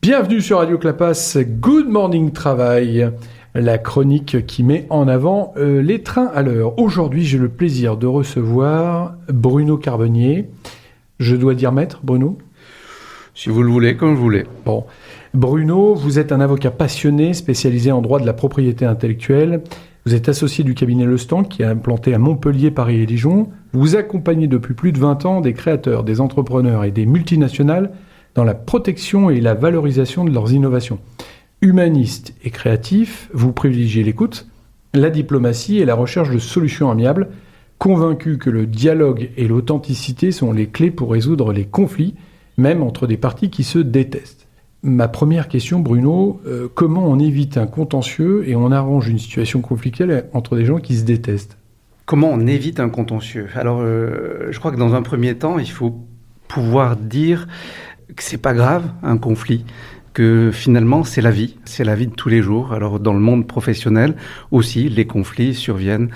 Bienvenue sur Radio Clapas, Good Morning Travail, la chronique qui met en avant les trains à l'heure. Aujourd'hui, j'ai le plaisir de recevoir Bruno Carbonnier. Je dois dire maître, Bruno ? Si vous le voulez, comme vous voulez. Bon. Bruno, vous êtes un avocat passionné, spécialisé en droit de la propriété intellectuelle. Vous êtes associé du cabinet Le Stanc, qui est implanté à Montpellier, Paris et Dijon. Vous accompagnez depuis plus de 20 ans des créateurs, des entrepreneurs et des multinationales dans la protection et la valorisation de leurs innovations. Humaniste et créatif, vous privilégiez l'écoute, la diplomatie et la recherche de solutions amiables, convaincu que le dialogue et l'authenticité sont les clés pour résoudre les conflits, même entre des parties qui se détestent. Ma première question, Bruno, comment on évite un contentieux et on arrange une situation conflictuelle entre des gens qui se détestent ? Comment on évite un contentieux ? Alors, je crois que dans un premier temps, il faut pouvoir dire que c'est pas grave, un conflit, que finalement c'est la vie de tous les jours. Alors dans le monde professionnel aussi, les conflits surviennent.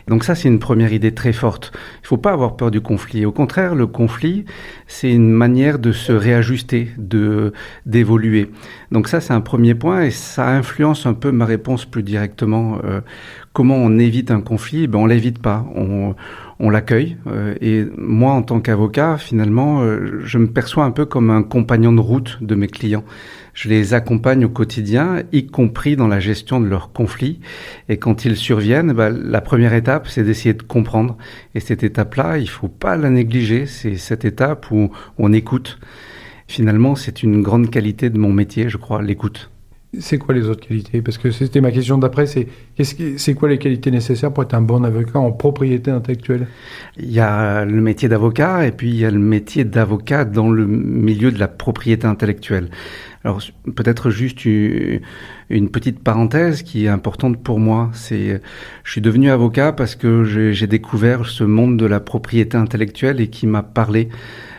Donc ça, c'est une première idée très forte. Il faut pas avoir peur du conflit. Au contraire, le conflit, c'est une manière de se réajuster, d'évoluer. Donc ça, c'est un premier point et ça influence un peu ma réponse plus directement. Comment on évite un conflit ? On l'évite pas. On l'accueille. Et moi, en tant qu'avocat, finalement, je me perçois un peu comme un compagnon de route de mes clients. Je les accompagne au quotidien, y compris dans la gestion de leurs conflits. Et quand ils surviennent, la première étape, c'est d'essayer de comprendre. Et cette étape-là, il faut pas la négliger. C'est cette étape où on écoute. Finalement, c'est une grande qualité de mon métier, je crois, l'écoute. C'est quoi les autres qualités ? Parce que c'était ma question d'après, c'est quoi les qualités nécessaires pour être un bon avocat en propriété intellectuelle ? Il y a le métier d'avocat et puis il y a le métier d'avocat dans le milieu de la propriété intellectuelle. Alors peut-être juste une petite parenthèse qui est importante pour moi, je suis devenu avocat parce que j'ai découvert ce monde de la propriété intellectuelle et qui m'a parlé,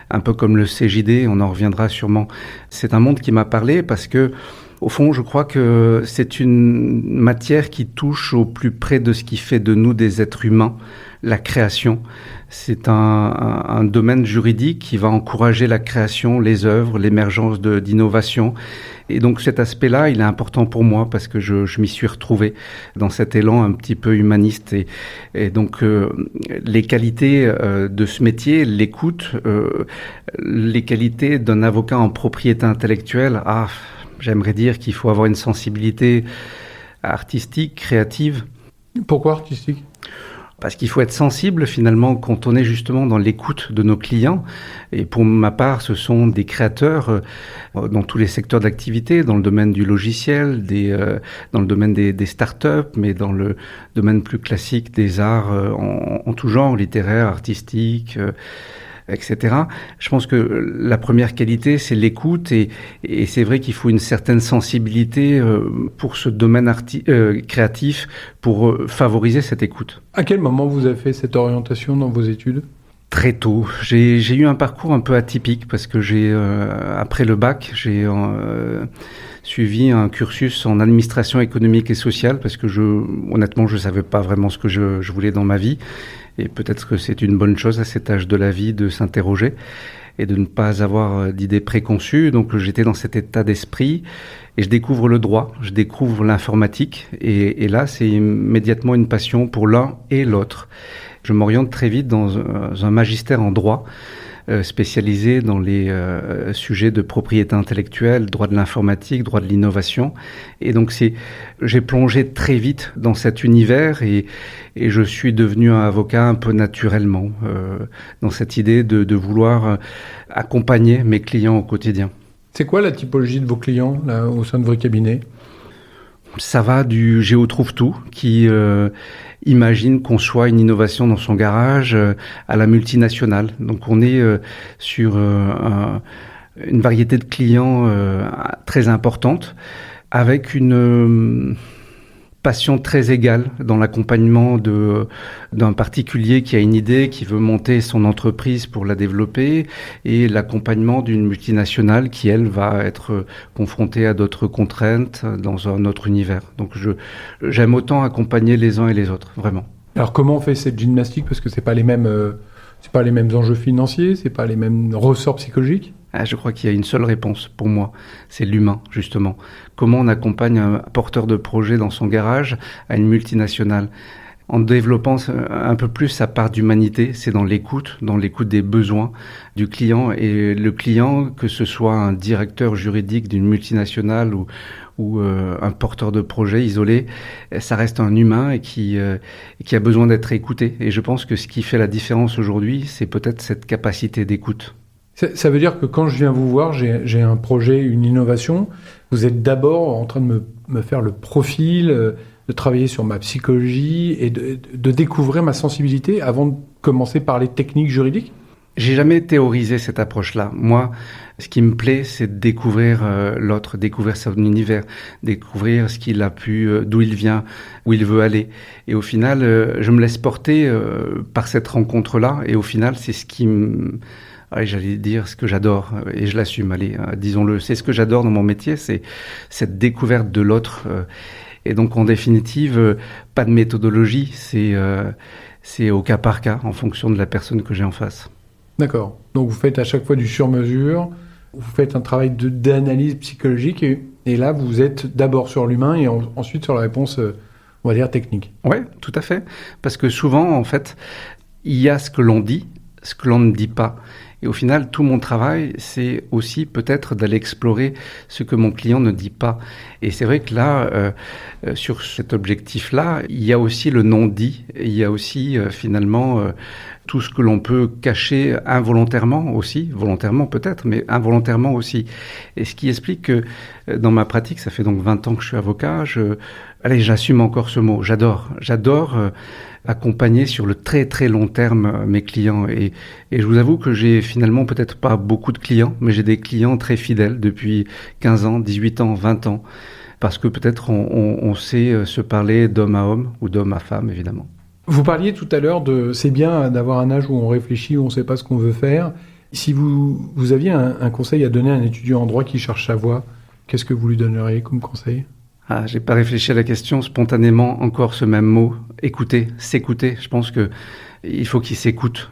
un peu comme le CJD, on en reviendra sûrement. C'est un monde qui m'a parlé parce que au fond, je crois que c'est une matière qui touche au plus près de ce qui fait de nous des êtres humains, la création. C'est un domaine juridique qui va encourager la création, les œuvres, l'émergence d'innovations. Et donc cet aspect-là, il est important pour moi parce que je m'y suis retrouvé dans cet élan un petit peu humaniste. Et donc les qualités de ce métier, l'écoute, les qualités d'un avocat en propriété intellectuelle, j'aimerais dire qu'il faut avoir une sensibilité artistique, créative. Pourquoi artistique ? Parce qu'il faut être sensible finalement quand on est justement dans l'écoute de nos clients. Et pour ma part, ce sont des créateurs dans tous les secteurs d'activité, dans le domaine du logiciel, dans le domaine des startups, mais dans le domaine plus classique des arts en tout genre, littéraire, artistique, etc. Je pense que la première qualité, c'est l'écoute et c'est vrai qu'il faut une certaine sensibilité pour ce domaine créatif pour favoriser cette écoute. À quel moment vous avez fait cette orientation dans vos études ? Très tôt. J'ai eu un parcours un peu atypique parce que après le bac, j'ai suivi un cursus en administration économique et sociale parce que honnêtement, je savais pas vraiment ce que je voulais dans ma vie. Et peut-être que c'est une bonne chose à cet âge de la vie de s'interroger et de ne pas avoir d'idées préconçues. Donc j'étais dans cet état d'esprit et je découvre le droit, je découvre l'informatique et là c'est immédiatement une passion pour l'un et l'autre. Je m'oriente très vite dans un magistère en droit spécialisé dans les sujets de propriété intellectuelle, droit de l'informatique, droit de l'innovation. Et donc j'ai plongé très vite dans cet univers et je suis devenu un avocat un peu naturellement dans cette idée de vouloir accompagner mes clients au quotidien. C'est quoi la typologie de vos clients là, au sein de votre cabinet ? Ça va du Géo trouve tout qui imagine conçoit une innovation dans son garage à la multinationale. Donc on est sur une variété de clients très importante avec une passion très égale dans l'accompagnement d'un particulier qui a une idée, qui veut monter son entreprise pour la développer, et l'accompagnement d'une multinationale qui, elle, va être confrontée à d'autres contraintes dans un autre univers. Donc j'aime autant accompagner les uns et les autres, vraiment. Alors comment on fait cette gymnastique ? Parce que c'est pas les mêmes enjeux financiers, c'est pas les mêmes ressorts psychologiques ? Je crois qu'il y a une seule réponse pour moi, c'est l'humain, justement. Comment on accompagne un porteur de projet dans son garage à une multinationale? En développant un peu plus sa part d'humanité, c'est dans l'écoute des besoins du client. Et le client, que ce soit un directeur juridique d'une multinationale ou un porteur de projet isolé, ça reste un humain et qui a besoin d'être écouté. Et je pense que ce qui fait la différence aujourd'hui, c'est peut-être cette capacité d'écoute. Ça veut dire que quand je viens vous voir, j'ai un projet, une innovation, vous êtes d'abord en train de me faire le profil, de travailler sur ma psychologie et de découvrir ma sensibilité avant de commencer par les techniques juridiques? J'ai jamais théorisé cette approche-là. Moi, ce qui me plaît, c'est de découvrir l'autre, découvrir son univers, découvrir ce qu'il a pu, d'où il vient, où il veut aller. Et au final, je me laisse porter par cette rencontre-là. Et au final, c'est ce qui me... Allez, j'allais dire ce que j'adore, et je l'assume, allez, disons-le. C'est ce que j'adore dans mon métier, c'est cette découverte de l'autre. Et donc, en définitive, pas de méthodologie, c'est au cas par cas, en fonction de la personne que j'ai en face. D'accord. Donc, vous faites à chaque fois du sur-mesure, vous faites un travail d'analyse psychologique, et là, vous êtes d'abord sur l'humain et ensuite sur la réponse, on va dire, technique. Ouais, tout à fait. Parce que souvent, en fait, il y a ce que l'on dit, ce que l'on ne dit pas. Et au final, tout mon travail, c'est aussi peut-être d'aller explorer ce que mon client ne dit pas. Et c'est vrai que là, sur cet objectif-là, il y a aussi le non-dit. Il y a aussi, finalement, tout ce que l'on peut cacher involontairement aussi, volontairement peut-être, mais involontairement aussi. Et ce qui explique que dans ma pratique, ça fait donc 20 ans que je suis avocat, j'assume encore ce mot. J'adore accompagner sur le très très long terme mes clients. Et je vous avoue que j'ai finalement peut-être pas beaucoup de clients, mais j'ai des clients très fidèles depuis 15 ans, 18 ans, 20 ans, parce que peut-être on sait se parler d'homme à homme ou d'homme à femme, évidemment. Vous parliez tout à l'heure c'est bien d'avoir un âge où on réfléchit, où on ne sait pas ce qu'on veut faire. Si vous aviez un conseil à donner à un étudiant en droit qui cherche sa voie, qu'est-ce que vous lui donneriez comme conseil ? J'ai pas réfléchi à la question spontanément, encore ce même mot, écouter, s'écouter. Je pense que il faut qu'il s'écoute.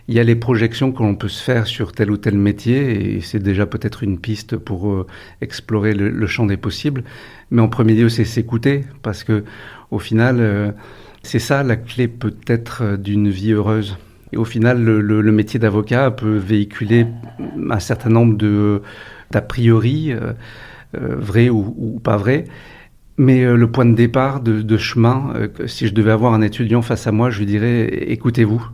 Il y a les projections que l'on peut se faire sur tel ou tel métier et c'est déjà peut-être une piste pour explorer le champ des possibles. Mais en premier lieu, c'est s'écouter parce que au final, c'est ça la clé peut-être d'une vie heureuse. Et au final, le métier d'avocat peut véhiculer un certain nombre d'a priori, vrai ou pas vrai. Mais le point de départ de chemin, si je devais avoir un étudiant face à moi, je lui dirais écoutez-vous.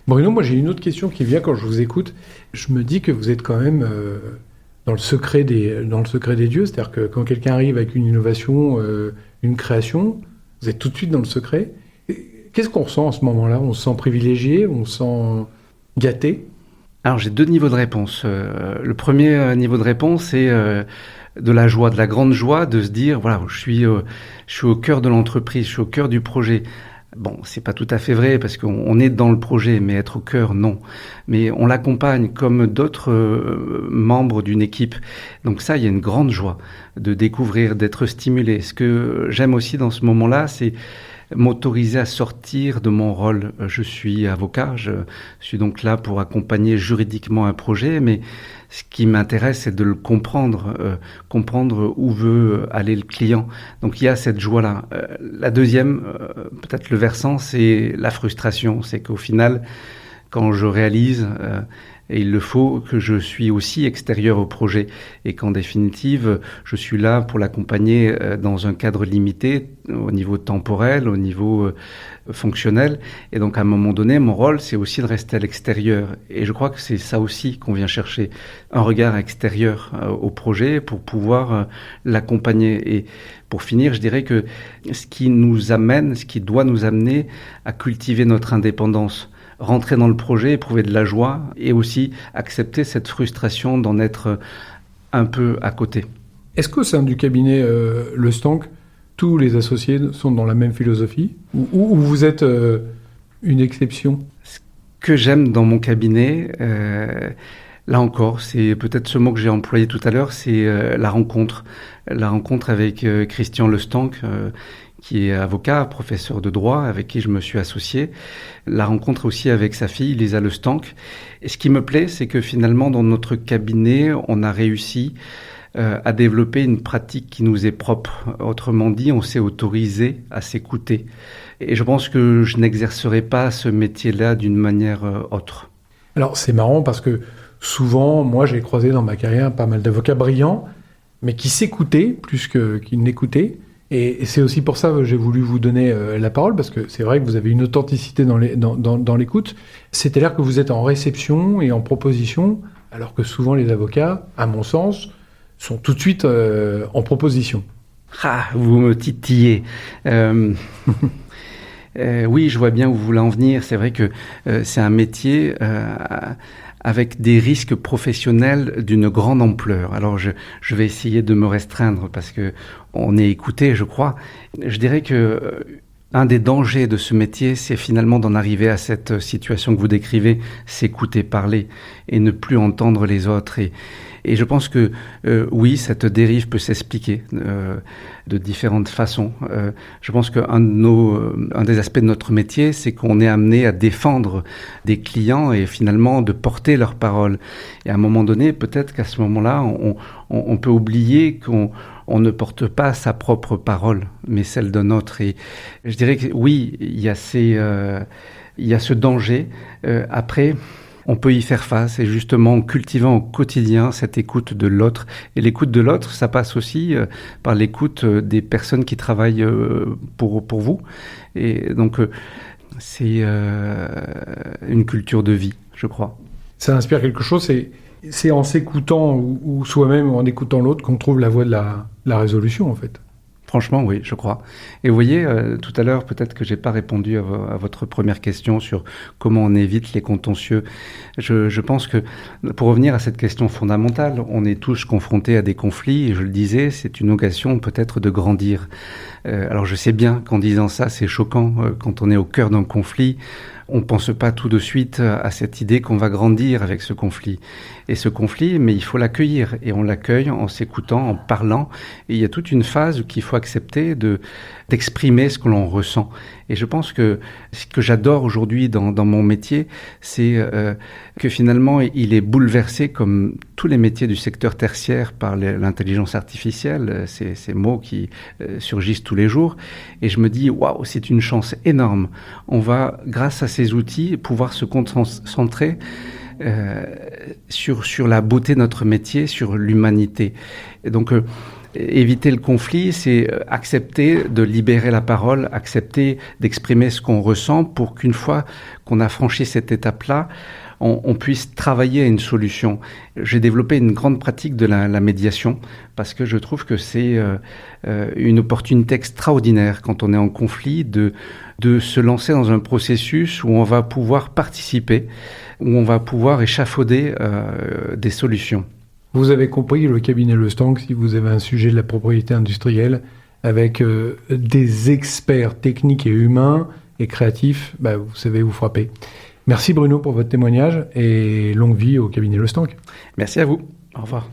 Bruno, moi j'ai une autre question qui vient quand je vous écoute. Je me dis que vous êtes quand même dans le secret des dieux, c'est-à-dire que quand quelqu'un arrive avec une innovation, une création, vous êtes tout de suite dans le secret. Qu'est-ce qu'on ressent en ce moment-là ? On se sent privilégié, on se sent gâté ? Alors j'ai deux niveaux de réponse. Le premier niveau de réponse, c'est de la joie, de la grande joie de se dire voilà, je suis au cœur de l'entreprise, je suis au cœur du projet. Bon, c'est pas tout à fait vrai parce qu'on est dans le projet, mais être au cœur, non. Mais on l'accompagne comme d'autres membres d'une équipe. Donc ça, il y a une grande joie de découvrir, d'être stimulé. Ce que j'aime aussi dans ce moment-là, c'est m'autoriser à sortir de mon rôle. Je suis avocat, je suis donc là pour accompagner juridiquement un projet, mais ce qui m'intéresse, c'est de le comprendre, comprendre où veut aller le client. Donc il y a cette joie-là. La deuxième, peut-être le versant, c'est la frustration. C'est qu'au final, quand je réalise, et il le faut, que je suis aussi extérieur au projet et qu'en définitive, je suis là pour l'accompagner dans un cadre limité au niveau temporel, au niveau fonctionnel. Et donc, à un moment donné, mon rôle, c'est aussi de rester à l'extérieur. Et je crois que c'est ça aussi qu'on vient chercher, un regard extérieur au projet pour pouvoir l'accompagner. Et pour finir, je dirais que ce qui nous amène, ce qui doit nous amener à cultiver notre indépendance, rentrer dans le projet, éprouver de la joie et aussi accepter cette frustration d'en être un peu à côté. Est-ce qu'au sein du cabinet Le Stank, tous les associés sont dans la même philosophie ou vous êtes une exception ? Ce que j'aime dans mon cabinet, là encore, c'est peut-être ce mot que j'ai employé tout à l'heure, c'est la rencontre avec Christian Le Stank, qui est avocat, professeur de droit, avec qui je me suis associé. La rencontre aussi avec sa fille, Lisa Lestanc. Et ce qui me plaît, c'est que finalement, dans notre cabinet, on a réussi à développer une pratique qui nous est propre. Autrement dit, on s'est autorisé à s'écouter. Et je pense que je n'exercerai pas ce métier-là d'une manière autre. Alors c'est marrant parce que souvent, moi j'ai croisé dans ma carrière pas mal d'avocats brillants, mais qui s'écoutaient plus qu'ils n'écoutaient. Et c'est aussi pour ça que j'ai voulu vous donner la parole, parce que c'est vrai que vous avez une authenticité dans l'écoute. C'est-à-dire que vous êtes en réception et en proposition, alors que souvent les avocats, à mon sens, sont tout de suite en proposition. Ah, vous me titillez. Oui, je vois bien où vous voulez en venir. C'est vrai que c'est un métier avec des risques professionnels d'une grande ampleur. Alors, je vais essayer de me restreindre parce que on est écouté, je crois. Je dirais que un des dangers de ce métier, c'est finalement d'en arriver à cette situation que vous décrivez, s'écouter parler et ne plus entendre les autres. Et je pense que oui, cette dérive peut s'expliquer de différentes façons. Je pense qu'un des aspects de notre métier, c'est qu'on est amené à défendre des clients et finalement de porter leur parole. Et à un moment donné, peut-être qu'à ce moment-là, on peut oublier qu'on ne porte pas sa propre parole, mais celle d'un autre. Et je dirais que oui, il y a ce danger. Après, on peut y faire face et justement en cultivant au quotidien cette écoute de l'autre. Et l'écoute de l'autre, ça passe aussi par l'écoute des personnes qui travaillent pour vous. Et donc, c'est une culture de vie, je crois. Ça inspire quelque chose, c'est en s'écoutant ou soi-même ou en écoutant l'autre qu'on trouve la voie de la résolution, en fait. Franchement, oui, je crois. Et vous voyez, tout à l'heure, peut-être que j'ai pas répondu à votre première question sur comment on évite les contentieux. Je pense que, pour revenir à cette question fondamentale, on est tous confrontés à des conflits, et je le disais, c'est une occasion peut-être de grandir. Alors je sais bien qu'en disant ça, c'est choquant quand on est au cœur d'un conflit. On ne pense pas tout de suite à cette idée qu'on va grandir avec ce conflit. Et ce conflit, mais il faut l'accueillir. Et on l'accueille en s'écoutant, en parlant. Et il y a toute une phase qu'il faut accepter d'exprimer ce que l'on ressent. Et je pense que ce que j'adore aujourd'hui dans mon métier, c'est que finalement, il est bouleversé comme tous les métiers du secteur tertiaire par l'intelligence artificielle, ces mots qui surgissent tous les jours. Et je me dis, waouh, c'est une chance énorme. On va, grâce à ces outils, pouvoir se concentrer sur la beauté de notre métier, sur l'humanité. Et donc, éviter le conflit, c'est accepter de libérer la parole, accepter d'exprimer ce qu'on ressent pour qu'une fois qu'on a franchi cette étape-là, on puisse travailler à une solution. J'ai développé une grande pratique de la médiation parce que je trouve que c'est une opportunité extraordinaire quand on est en conflit de se lancer dans un processus où on va pouvoir participer, où on va pouvoir échafauder des solutions. Vous avez compris, le cabinet Lestanc, si vous avez un sujet de la propriété industrielle avec des experts techniques et humains et créatifs, vous savez où frapper. Merci Bruno pour votre témoignage et longue vie au cabinet Lestanc. Merci à vous. Au revoir.